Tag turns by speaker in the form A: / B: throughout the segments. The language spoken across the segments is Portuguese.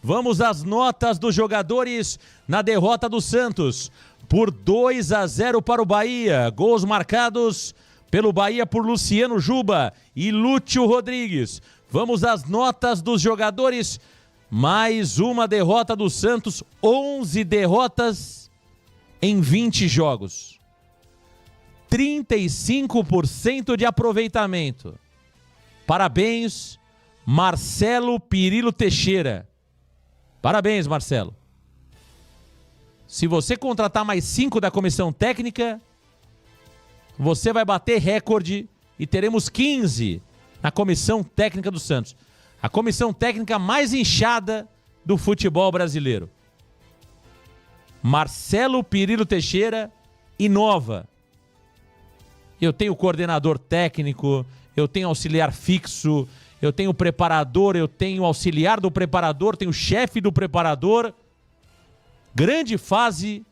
A: Vamos às notas dos jogadores na derrota do Santos. Por 2-0 para o Bahia. Gols marcados pelo Bahia por Luciano Juba e Lúcio Rodrigues. Vamos às notas dos jogadores. Mais uma derrota do Santos. 11 derrotas em 20 jogos. 35% de aproveitamento. Parabéns, Marcelo Pirillo Teixeira. Parabéns, Marcelo. Se você contratar mais 5 da comissão técnica, você vai bater recorde e teremos 15 na comissão técnica do Santos. A comissão técnica mais inchada do futebol brasileiro. Marcelo Pirillo Teixeira inova. Eu tenho coordenador técnico, eu tenho auxiliar fixo, eu tenho preparador, eu tenho auxiliar do preparador, tenho chefe do preparador. Grande fase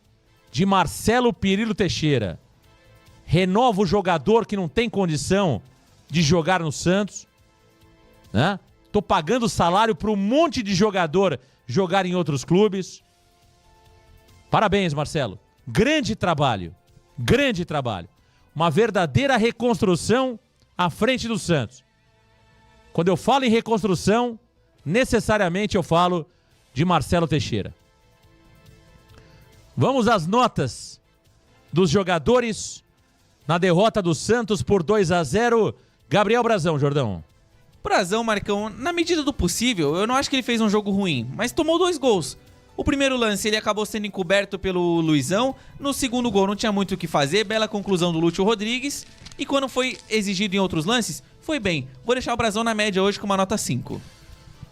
A: de Marcelo Pirillo Teixeira. Renova o jogador que não tem condição de jogar no Santos, né? Tô pagando salário para um monte de jogador jogar em outros clubes. Parabéns, Marcelo. Grande trabalho. Grande trabalho. Uma verdadeira reconstrução à frente do Santos. Quando eu falo em reconstrução, necessariamente eu falo de Marcelo Teixeira. Vamos às notas dos jogadores na derrota do Santos por 2-0. Gabriel Brazão, Jordão.
B: Brazão, Marcão, na medida do possível, eu não acho que ele fez um jogo ruim, mas tomou 2 gols. O primeiro lance ele acabou sendo encoberto pelo Luizão, no segundo gol não tinha muito o que fazer, bela conclusão do Lúcio Rodrigues, e quando foi exigido em outros lances, foi bem. Vou deixar o Brazão na média hoje com uma nota 5.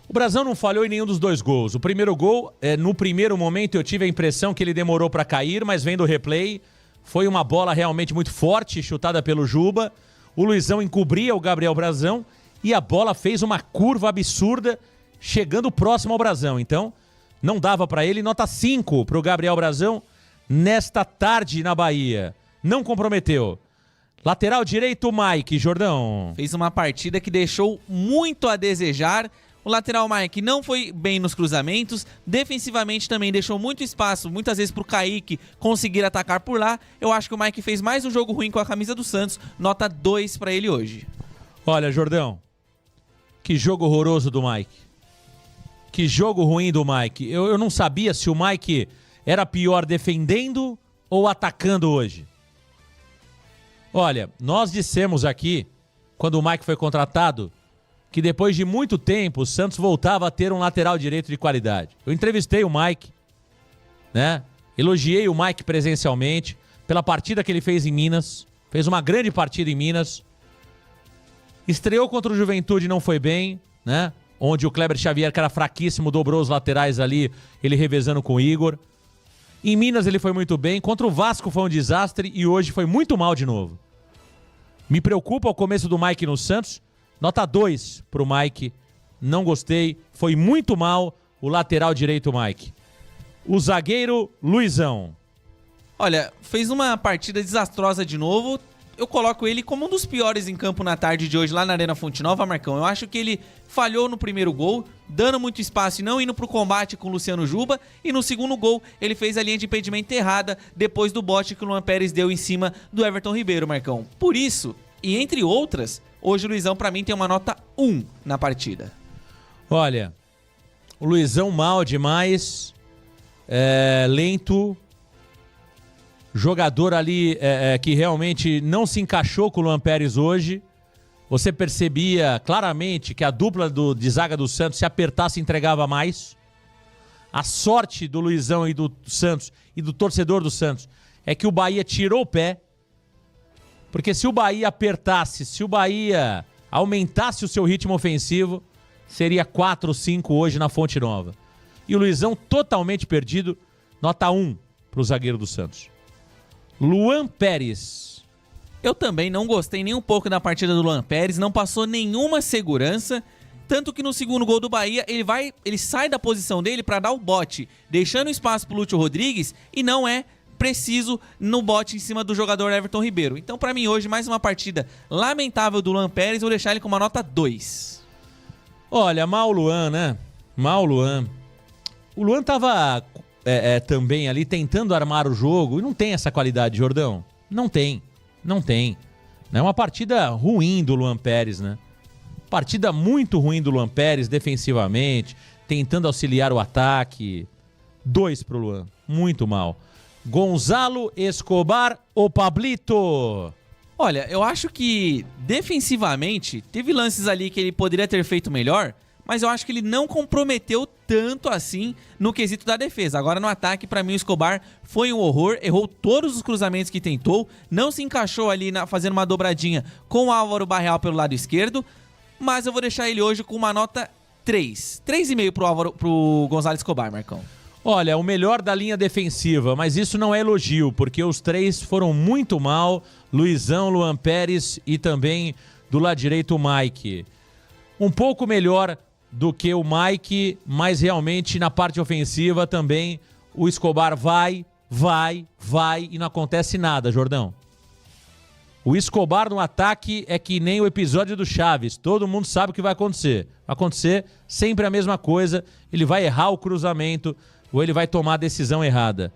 A: O Brazão não falhou em nenhum dos 2 gols. O primeiro gol, no primeiro momento eu tive a impressão que ele demorou para cair, mas vendo o replay, foi uma bola realmente muito forte, chutada pelo Juba. O Luizão encobria o Gabriel Brazão e a bola fez uma curva absurda, chegando próximo ao Brazão. Então, não dava para ele. Nota 5 para o Gabriel Brazão nesta tarde na Bahia. Não comprometeu. Lateral direito, Mike, Jordão.
B: Fez uma partida que deixou muito a desejar. O lateral Mike não foi bem nos cruzamentos, defensivamente também deixou muito espaço, muitas vezes pro Kaique conseguir atacar por lá. Eu acho que o Mike fez mais um jogo ruim com a camisa do Santos, nota 2 para ele hoje.
A: Olha, Jordão, que jogo horroroso do Mike. Que jogo ruim do Mike. Eu não sabia se o Mike era pior defendendo ou atacando hoje. Olha, nós dissemos aqui, quando o Mike foi contratado, que depois de muito tempo o Santos voltava a ter um lateral direito de qualidade. Eu entrevistei o Mike, né? Elogiei o Mike presencialmente pela partida que ele fez em Minas. Fez uma grande partida em Minas. Estreou contra o Juventude e não foi bem, né? Onde o Kleber Xavier, que era fraquíssimo, dobrou os laterais ali, ele revezando com o Igor. Em Minas ele foi muito bem. Contra o Vasco foi um desastre e hoje foi muito mal de novo. Me preocupa o começo do Mike no Santos. Nota 2 pro Mike. Não gostei. Foi muito mal o lateral direito Mike. O zagueiro Luizão.
B: Olha, fez uma partida desastrosa de novo. Eu coloco ele como um dos piores em campo na tarde de hoje lá na Arena Fonte Nova, Marcão. Eu acho que ele falhou no primeiro gol, dando muito espaço e não indo pro combate com o Luciano Juba. E no segundo gol, ele fez a linha de impedimento errada depois do bote que o Luan Pérez deu em cima do Everton Ribeiro, Marcão. Por isso, e entre outras, hoje o Luizão pra mim tem uma nota 1 na partida.
A: Olha, o Luizão mal demais, lento, jogador ali que realmente não se encaixou com o Luan Pérez hoje. Você percebia claramente que a dupla de zaga do Santos, se apertasse, entregava mais. A sorte do Luizão e do Santos e do torcedor do Santos é que o Bahia tirou o pé. Porque se o Bahia apertasse, se o Bahia aumentasse o seu ritmo ofensivo, seria 4 ou 5 hoje na Fonte Nova. E o Luizão totalmente perdido, nota 1 para o zagueiro do Santos. Luan Pérez.
B: Eu também não gostei nem um pouco da partida do Luan Pérez, não passou nenhuma segurança, tanto que no segundo gol do Bahia ele sai da posição dele para dar o bote, deixando espaço pro Lúcio Rodrigues e não é preciso no bote em cima do jogador Everton Ribeiro. Então para mim hoje mais uma partida lamentável do Luan Pérez, vou deixar ele com uma nota 2.
A: Olha, mal Luan, né? Mal Luan. O Luan tava também ali tentando armar o jogo e não tem essa qualidade, Jordão. Não tem. É uma partida ruim do Luan Pérez, né? Partida muito ruim do Luan Pérez defensivamente, tentando auxiliar o ataque. 2 pro Luan, muito mal. Gonzalo Escobar ou Pablito?
B: Olha, eu acho que defensivamente teve lances ali que ele poderia ter feito melhor, mas eu acho que ele não comprometeu tanto assim no quesito da defesa. Agora no ataque, pra mim o Escobar foi um horror, errou todos os cruzamentos que tentou, não se encaixou ali fazendo uma dobradinha com o Álvaro Barreal pelo lado esquerdo, mas eu vou deixar ele hoje com uma nota 3. 3,5 pro Gonzalo Escobar, Marcão.
A: Olha, o melhor da linha defensiva, mas isso não é elogio, porque os 3 foram muito mal, Luizão, Luan Pérez e também do lado direito o Mike. Um pouco melhor do que o Mike, mas realmente na parte ofensiva também o Escobar vai e não acontece nada, Jordão. O Escobar no ataque é que nem o episódio do Chaves, todo mundo sabe o que vai acontecer. Vai acontecer sempre a mesma coisa, ele vai errar o cruzamento ou ele vai tomar a decisão errada.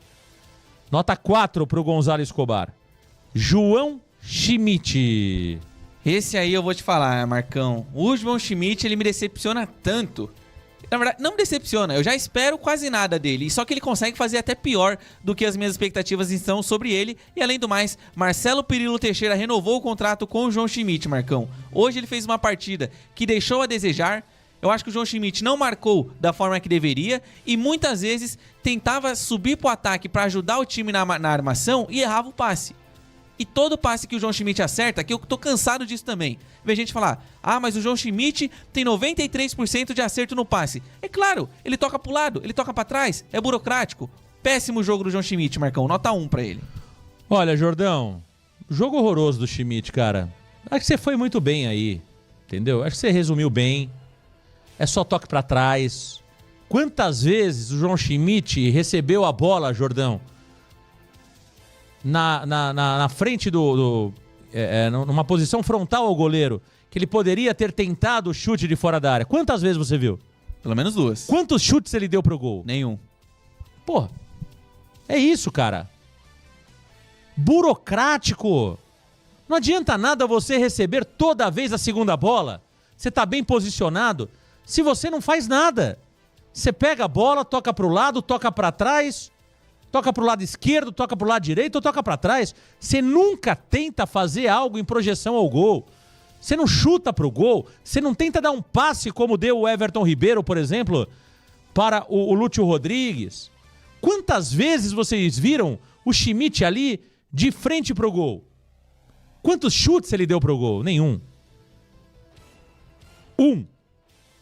A: Nota 4 pro Gonzalo Escobar. João Schmidt.
B: Esse aí eu vou te falar, Marcão. O João Schmidt, ele me decepciona tanto. Na verdade, não me decepciona. Eu já espero quase nada dele. Só que ele consegue fazer até pior do que as minhas expectativas estão sobre ele. E além do mais, Marcelo Pirillo Teixeira renovou o contrato com o João Schmidt, Marcão. Hoje ele fez uma partida que deixou a desejar. Eu acho que o João Schmidt não marcou da forma que deveria. E muitas vezes tentava subir pro ataque para ajudar o time na armação e errava o passe. E todo passe que o João Schmidt acerta, que eu tô cansado disso também. Vê gente falar, mas o João Schmidt tem 93% de acerto no passe. É claro, ele toca pro lado, ele toca pra trás, é burocrático. Péssimo jogo do João Schmidt, Marcão, nota 1 pra ele.
A: Olha, Jordão, jogo horroroso do Schmidt, cara. Acho que você foi muito bem aí, entendeu? Acho que você resumiu bem. É só toque pra trás. Quantas vezes o João Schmidt recebeu a bola, Jordão? Na frente numa posição frontal ao goleiro, que ele poderia ter tentado o chute de fora da área. Quantas vezes você viu?
B: Pelo menos 2.
A: Quantos chutes ele deu pro gol?
B: Nenhum.
A: Pô, é isso, cara. Burocrático. Não adianta nada você receber toda vez a segunda bola. Você tá bem posicionado. Se você não faz nada. Você pega a bola, toca pro lado, toca pra trás... Toca pro lado esquerdo, toca pro lado direito ou toca pra trás. Você nunca tenta fazer algo em projeção ao gol. Você não chuta pro gol. Você não tenta dar um passe como deu o Everton Ribeiro, por exemplo, para o Lúcio Rodrigues. Quantas vezes vocês viram o Schmidt ali de frente pro gol? Quantos chutes ele deu pro gol? Nenhum. 1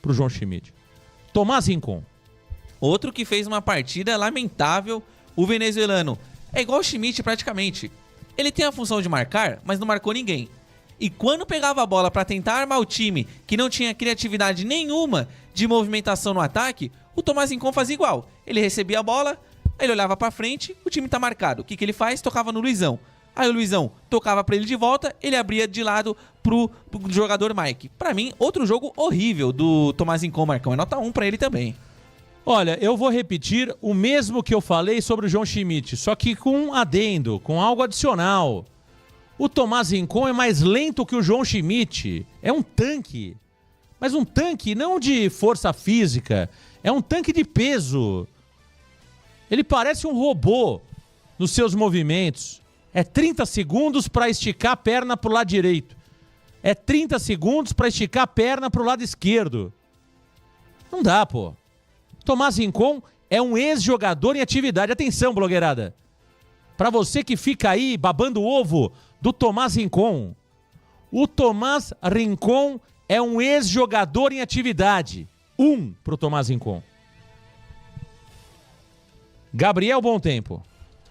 A: pro João Schmidt. Tomás Rincon.
B: Outro que fez uma partida lamentável. O venezuelano é igual o Schmidt praticamente. Ele tem a função de marcar, mas não marcou ninguém. E quando pegava a bola para tentar armar o time, que não tinha criatividade nenhuma de movimentação no ataque, o Tomás Rincon fazia igual. Ele recebia a bola, ele olhava para frente, o time tá marcado. O que ele faz? Tocava no Luizão. Aí o Luizão tocava para ele de volta, ele abria de lado pro jogador Mike. Para mim, outro jogo horrível do Tomás Rincon, Marcão. É nota 1 para ele também.
A: Olha, eu vou repetir o mesmo que eu falei sobre o João Schmidt, só que com um adendo, com algo adicional. O Tomás Rincon é mais lento que o João Schmidt. É um tanque. Mas um tanque não de força física, é um tanque de peso. Ele parece um robô nos seus movimentos. É 30 segundos para esticar a perna pro lado direito. É 30 segundos para esticar a perna pro lado esquerdo. Não dá, pô. Tomás Rincon é um ex-jogador em atividade. Atenção, blogueirada. Para você que fica aí babando o ovo do Tomás Rincon. O Tomás Rincon é um ex-jogador em atividade. 1 pro Tomás Rincon. Gabriel Bom Tempo.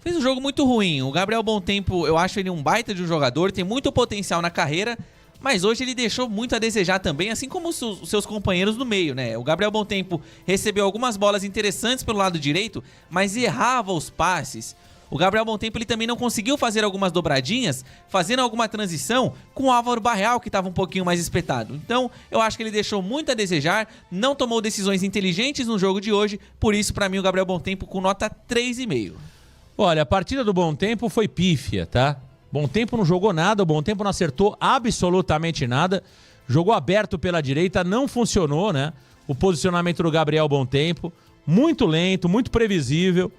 B: Fez um jogo muito ruim. O Gabriel Bom Tempo, eu acho ele um baita de um jogador. Tem muito potencial na carreira. Mas hoje ele deixou muito a desejar também, assim como os seus companheiros no meio, né? O Gabriel Bom Tempo recebeu algumas bolas interessantes pelo lado direito, mas errava os passes. O Gabriel Bom Tempo ele também não conseguiu fazer algumas dobradinhas, fazendo alguma transição com o Álvaro Barreal, que estava um pouquinho mais espetado. Então, eu acho que ele deixou muito a desejar, não tomou decisões inteligentes no jogo de hoje, por isso, para mim, o Gabriel Bom Tempo com nota 3,5.
A: Olha, a partida do Bom Tempo foi pífia, tá? Bom Tempo não jogou nada, o Bom Tempo não acertou absolutamente nada. Jogou aberto pela direita, não funcionou, né? O posicionamento do Gabriel Bom Tempo, muito lento, muito previsível.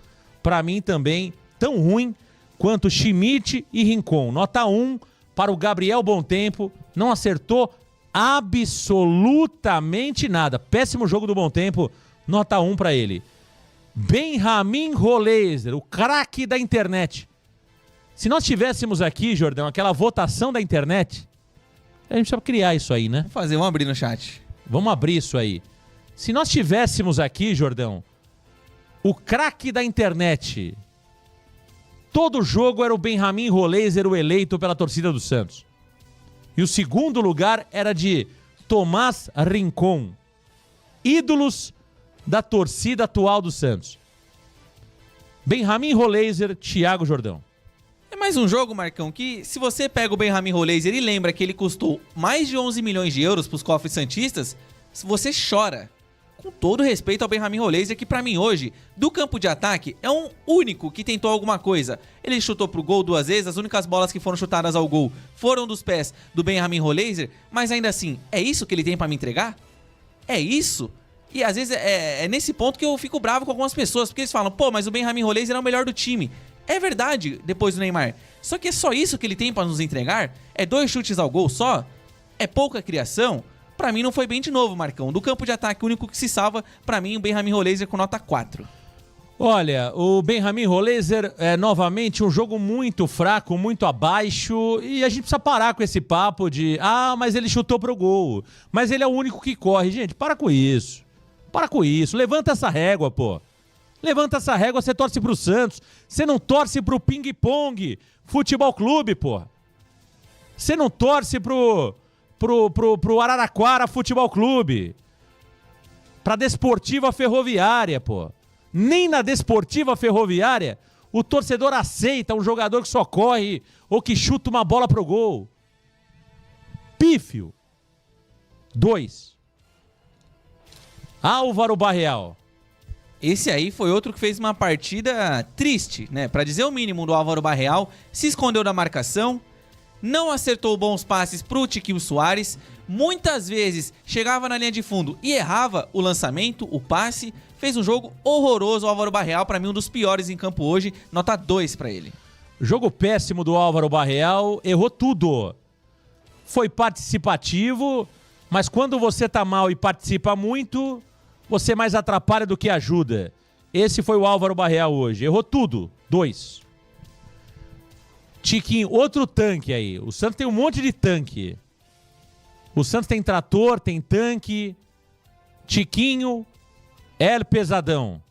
A: Para mim também, tão ruim quanto Schmidt e Rincon. Nota 1 para o Gabriel Bom Tempo, não acertou absolutamente nada. Péssimo jogo do Bom Tempo, nota 1 para ele. Benjamin Roleiser, o craque da internet. Se nós tivéssemos aqui, Jordão, aquela votação da internet, a gente precisa criar isso aí, né?
B: Vamos abrir no chat.
A: Vamos abrir isso aí. Se nós tivéssemos aqui, Jordão, o craque da internet, todo jogo era o Benjamin Roleiser, o eleito pela torcida do Santos. E o segundo lugar era de Tomás Rincon, ídolos da torcida atual do Santos. Benjamin Roleiser, Thiago Jordão.
B: É mais um jogo, Marcão, que se você pega o Benjamin Roleiser e lembra que ele custou mais de 11 milhões de euros para os cofres santistas, você chora. Com todo respeito ao Benjamin Roleiser, que pra mim hoje, do campo de ataque, é um único que tentou alguma coisa. Ele chutou pro gol 2 vezes, as únicas bolas que foram chutadas ao gol foram dos pés do Benjamin Roleiser, mas ainda assim, é isso que ele tem pra me entregar? É isso? E às vezes é nesse ponto que eu fico bravo com algumas pessoas, porque eles falam, pô, mas o Benjamin Roleiser é o melhor do time. É verdade, depois do Neymar. Só que é só isso que ele tem pra nos entregar? É 2 chutes ao gol só? É pouca criação? Pra mim não foi bem de novo, Marcão. Do campo de ataque, o único que se salva, pra mim, o Benjamin Roleiser com nota 4.
A: Olha, o Benjamin Roleiser é novamente um jogo muito fraco, muito abaixo, e a gente precisa parar com esse papo de mas ele chutou pro gol, mas ele é o único que corre. Gente, para com isso. Para com isso. Levanta essa régua, pô. Levanta essa régua, você torce pro Santos. Você não torce pro Ping Pong Futebol Clube, pô. Você não torce pro Araraquara Futebol Clube. Pra Desportiva Ferroviária, pô. Nem na Desportiva Ferroviária o torcedor aceita um jogador que só corre ou que chuta uma bola pro gol. Pífio. 2. Álvaro Barreal.
B: Esse aí foi outro que fez uma partida triste, né? Pra dizer o mínimo do Álvaro Barreal, se escondeu da marcação, não acertou bons passes pro Tiquinho Soares, muitas vezes chegava na linha de fundo e errava o lançamento, o passe, fez um jogo horroroso. O Álvaro Barreal, pra mim, um dos piores em campo hoje, nota 2 pra ele.
A: Jogo péssimo do Álvaro Barreal, errou tudo. Foi participativo, mas quando você tá mal e participa muito, você mais atrapalha do que ajuda. Esse foi o Álvaro Barreal hoje, errou tudo, 2. Tiquinho, outro tanque aí. O Santos tem um monte de tanque. O Santos tem trator, tem tanque. Tiquinho, El Pesadão.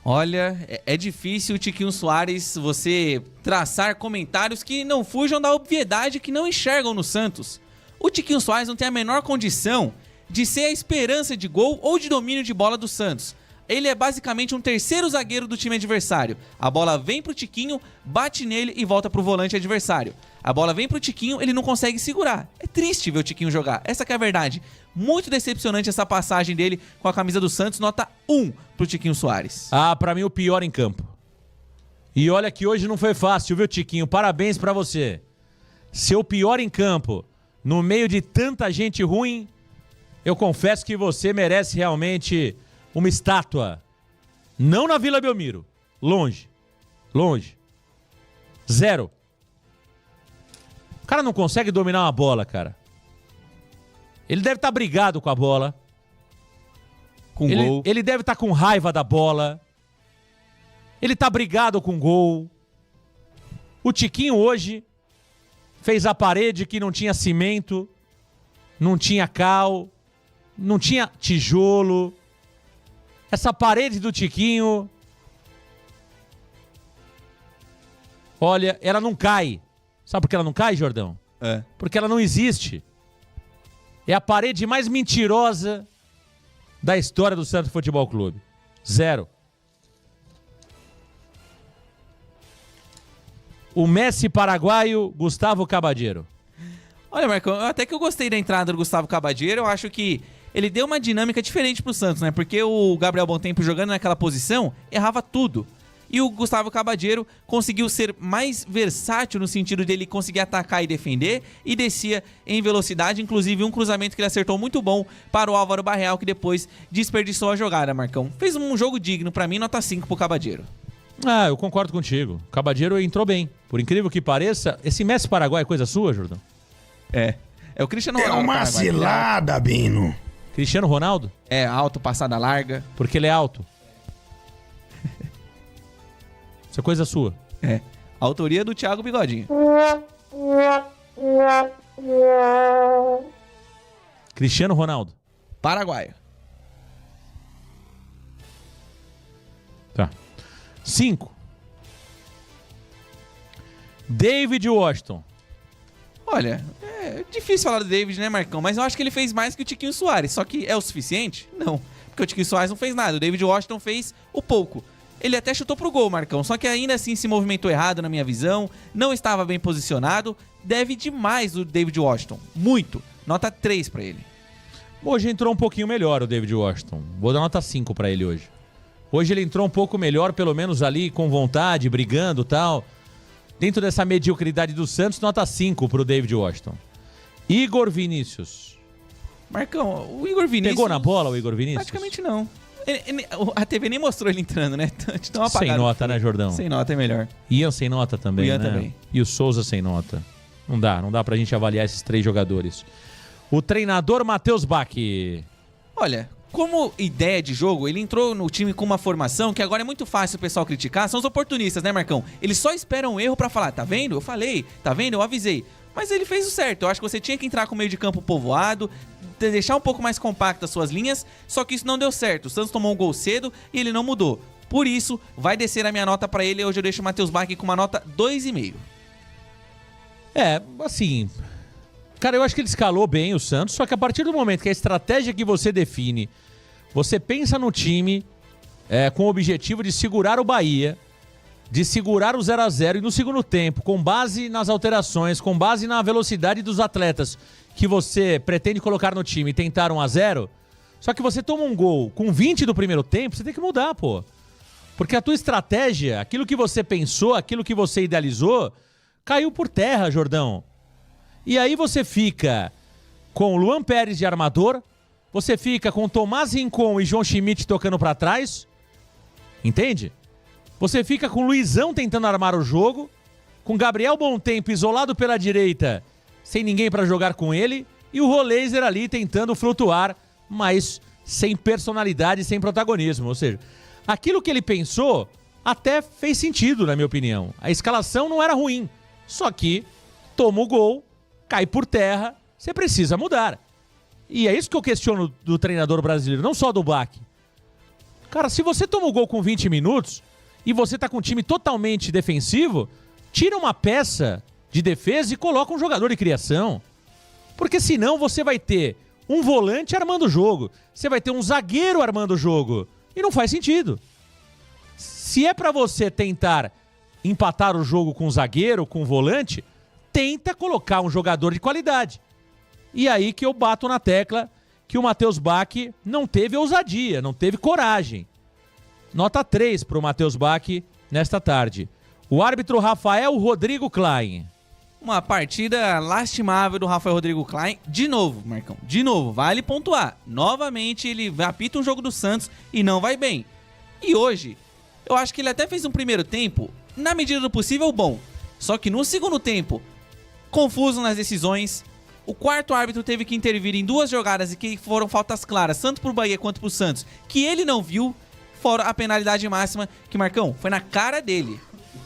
B: Olha, é difícil, Tiquinho Soares, você traçar comentários que não fujam da obviedade, que não enxergam no Santos. O Tiquinho Soares não tem a menor condição de ser a esperança de gol ou de domínio de bola do Santos. Ele é basicamente um terceiro zagueiro do time adversário. A bola vem pro Tiquinho, bate nele e volta pro volante adversário. A bola vem pro Tiquinho, ele não consegue segurar. É triste ver o Tiquinho jogar, essa que é a verdade. Muito decepcionante essa passagem dele com a camisa do Santos, nota 1 pro Tiquinho Soares.
A: Pra mim o pior em campo. E olha que hoje não foi fácil, viu, Tiquinho? Parabéns pra você. Seu pior em campo, no meio de tanta gente ruim, eu confesso que você merece realmente uma estátua. Não na Vila Belmiro. Longe. Longe. 0. O cara não consegue dominar uma bola, cara. Ele deve estar brigado com a bola.
B: Com gol.
A: Ele deve estar com raiva da bola. Ele tá brigado com gol. O Tiquinho hoje fez a parede que não tinha cimento, não tinha cal, não tinha tijolo. Essa parede do Tiquinho, olha, ela não cai. Sabe por que ela não cai, Jordão? Porque ela não existe. É a parede mais mentirosa da história do Santos Futebol Clube. 0. o Messi paraguaio Gustavo Cabadiero.
B: Olha, Marcão, até que eu gostei da entrada do Gustavo Cabadiero. Eu acho que ele deu uma dinâmica diferente pro Santos, né? Porque o Gabriel Bontempo jogando naquela posição errava tudo. E o Gustavo Cabadiero conseguiu ser mais versátil no sentido dele conseguir atacar e defender, e descia em velocidade, inclusive um cruzamento que ele acertou muito bom para o Álvaro Barreal, que depois desperdiçou a jogada, Marcão. Fez um jogo digno, pra mim, nota 5 pro Cabadiero.
A: Ah, eu concordo contigo. O Cabadiero entrou bem. Por incrível que pareça, esse Messi Paraguai é coisa sua, Jordão?
B: É o Cristiano Ronaldo.
C: É uma cilada, Bino.
A: Cristiano Ronaldo?
B: É, alto, passada larga.
A: Porque ele é alto. Isso é coisa sua.
B: É. Autoria do Thiago Bigodinho.
A: Cristiano Ronaldo.
B: Paraguaio.
A: Tá. 5. David Washington.
B: Olha, é difícil falar do David, né, Marcão? Mas eu acho que ele fez mais que o Tiquinho Soares. Só que é o suficiente? Não. Porque o Tiquinho Soares não fez nada. O David Washington fez o pouco. Ele até chutou pro gol, Marcão. Só que ainda assim se movimentou errado na minha visão. Não estava bem posicionado. Deve demais o David Washington. Muito. Nota 3 pra ele.
A: Hoje entrou um pouquinho melhor o David Washington. Vou dar nota 5 pra ele hoje. Hoje ele entrou um pouco melhor, pelo menos ali com vontade, brigando e tal. Dentro dessa mediocridade do Santos, nota 5 pro David Washington. Igor Vinícius.
B: Marcão, o Igor Vinícius...
A: Pegou na bola o Igor Vinícius?
B: Praticamente não. A TV nem mostrou ele entrando, né? Te dá uma apagada.
A: Sem nota, né, Jordão?
B: Sem nota é melhor.
A: Ian sem nota também,
B: o Ian
A: né?
B: também.
A: E o Souza sem nota. Não dá pra gente avaliar esses 3 jogadores. O treinador Matheus Bach.
B: Olha, como ideia de jogo, ele entrou no time com uma formação que agora é muito fácil o pessoal criticar. São os oportunistas, né, Marcão? Eles só esperam um erro pra falar, tá vendo? Eu falei, tá vendo? Eu avisei. Mas ele fez o certo. Eu acho que você tinha que entrar com o meio de campo povoado, deixar um pouco mais compactas as suas linhas, só que isso não deu certo. O Santos tomou um gol cedo e ele não mudou. Por isso, vai descer a minha nota pra ele. Hoje eu deixo o Matheus Bach com uma nota 2,5.
A: É, assim... Cara, eu acho que ele escalou bem o Santos, só que a partir do momento que a estratégia que você define, você pensa no time com o objetivo de segurar o Bahia, de segurar o 0-0 e no segundo tempo, com base nas alterações, com base na velocidade dos atletas que você pretende colocar no time e tentar 1-0, só que você toma um gol com 20 do primeiro tempo, você tem que mudar, pô. Porque a tua estratégia, aquilo que você pensou, aquilo que você idealizou, caiu por terra, Jordão. E aí você fica com o Luan Pérez de armador, você fica com Tomás Rincon e João Schmidt tocando pra trás, entende? Você fica com o Luizão tentando armar o jogo, com Gabriel Bontempo isolado pela direita, sem ninguém pra jogar com ele, e o Roleiser ali tentando flutuar, mas sem personalidade, sem protagonismo. Ou seja, aquilo que ele pensou até fez sentido, na minha opinião. A escalação não era ruim, só que toma o gol, cai por terra, você precisa mudar. E é isso que eu questiono do treinador brasileiro, não só do Bach. Cara, se você toma o gol com 20 minutos e você tá com um time totalmente defensivo, tira uma peça de defesa e coloca um jogador de criação. Porque senão você vai ter um volante armando o jogo, você vai ter um zagueiro armando o jogo. E não faz sentido. Se é pra você tentar empatar o jogo com o zagueiro, com o volante, tenta colocar um jogador de qualidade. E aí que eu bato na tecla que o Matheus Bach não teve ousadia, não teve coragem. Nota 3 para o Matheus Bach nesta tarde. O árbitro Rafael Rodrigo Klein.
B: Uma partida lastimável do Rafael Rodrigo Klein. De novo, Marcão, de novo, vale pontuar. Novamente ele apita um jogo do Santos e não vai bem. E hoje, eu acho que ele até fez um primeiro tempo, na medida do possível, bom. Só que no segundo tempo, confuso nas decisões. O quarto árbitro teve que intervir em 2 jogadas e que foram faltas claras, tanto pro Bahia quanto pro Santos, que ele não viu, fora a penalidade máxima, que, Marcão, foi na cara dele.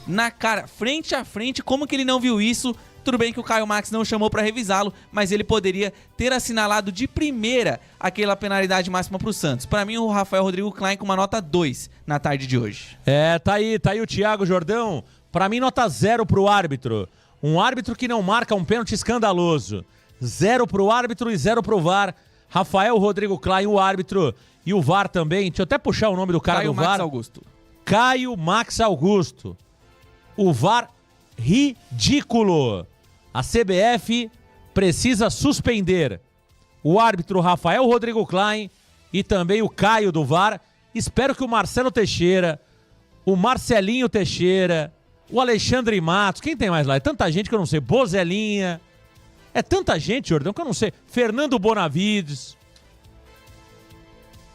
B: Na cara, frente a frente, como que ele não viu isso? Tudo bem que o Caio Max não chamou pra revisá-lo, mas ele poderia ter assinalado de primeira aquela penalidade máxima pro Santos. Pra mim, o Rafael Rodrigo Klein com uma nota 2 na tarde de hoje.
A: Tá aí o Thiago Jordão. Pra mim, nota 0 pro árbitro. Um árbitro que não marca um pênalti escandaloso. 0 pro árbitro e 0 pro VAR. Rafael Rodrigo Klein, o árbitro. E o VAR também. Deixa eu até puxar o nome do cara do VAR.
B: Caio Max Augusto.
A: Caio Max Augusto. O VAR ridículo. A CBF precisa suspender o árbitro Rafael Rodrigo Klein e também o Caio do VAR. Espero que o Marcelo Teixeira, o Marcelinho Teixeira, o Alexandre Matos, quem tem mais lá? É tanta gente que eu não sei. Bozelinha. É tanta gente, Jordão, que eu não sei. Fernando Bonavides.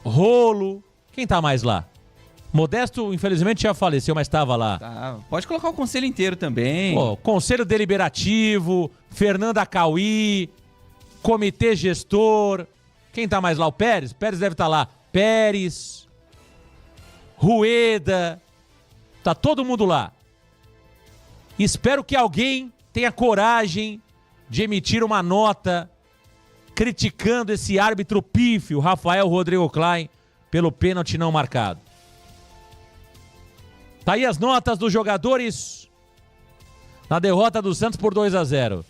A: Rolo. Quem tá mais lá? Modesto, infelizmente, já faleceu, mas estava lá.
B: Tá, pode colocar o conselho inteiro também.
A: Pô, Conselho Deliberativo, Fernanda Cauí, Comitê Gestor. Quem tá mais lá? O Pérez? Pérez deve estar lá. Pérez, Rueda. Tá todo mundo lá. Espero que alguém tenha coragem de emitir uma nota criticando esse árbitro pífio, Rafael Rodrigo Klein, pelo pênalti não marcado. Tá aí as notas dos jogadores na derrota do Santos por 2-0.